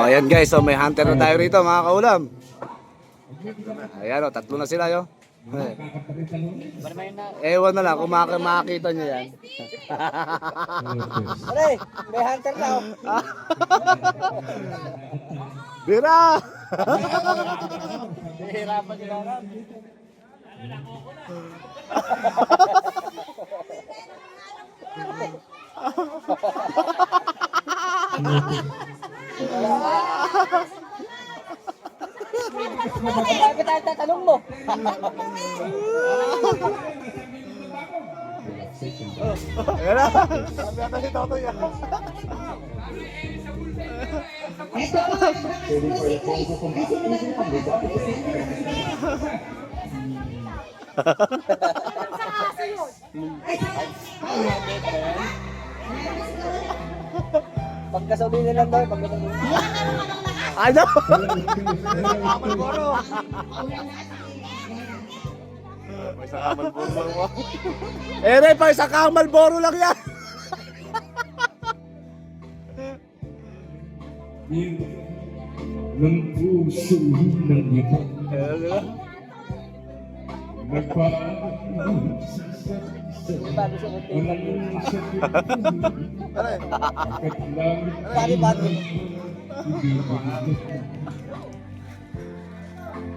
Oh, ayan guys, so may hunter na tayo rito mga kaulam. Ayan o, tatlo na sila yo. Ewan na lang kung makakita nyo yan. Pare, may hunter na oh. Bira! Hihirapan nila na. Bakit tayo tatanong mo? Ayan na! Sabi ata si Toto yan. Pagkasauli lang daw, pagkasauli. Ano? May isang Malboro lang mo. Eh, pa isang Malboro lang yan. Ng puso ng iba Ayan na. nagpapalala Bago sa hotel. walang sakit Bakit langit Pare, bago.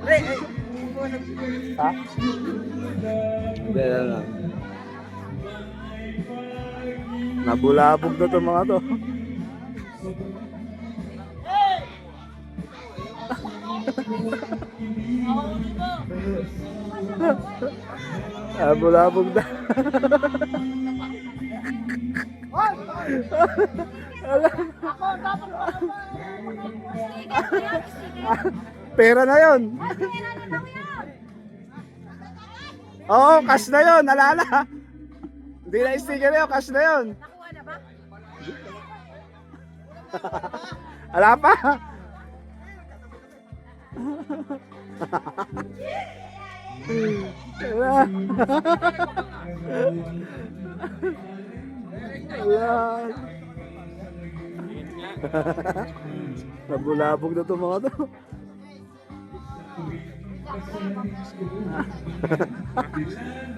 Pre, ay. Ha? Hindi na lang. Nabulabog na itong mga to. Nabulabog na. Pera na yun. Oo, cash na yun, nalala. Hindi na sticker yun, cash na yun. Nakuha na ba? Wala pa. Wala. Wala. Nabulabog na itong mga to.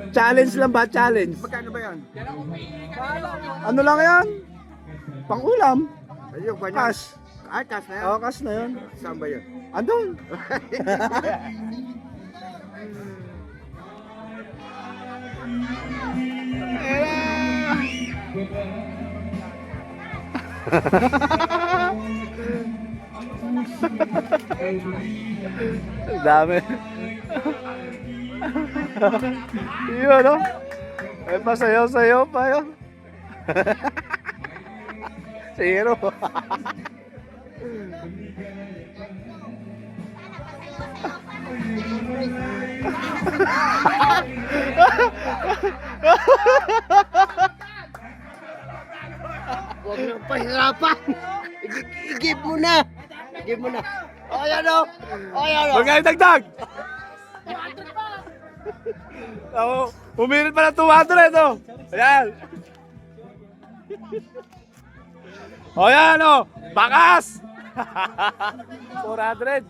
Challenge lang ba? Challenge? Magkano ba yan? Ano lang yan? Pangulam. Ayun, ba Cash. Ay, cash na yan. Oo, cash na yun. Saan ba yun? Andun. Ang dami. Yun, no? Ay, pasayaw-sayaw pa yun. Zero. Huwag nang pahirapan. I-give mo na. I-give mo na. O, yan o. O, yan o. Magkano dagdag? Ako, humirit pa ng 200 ito. Ayan. O yan o, bakas. 400.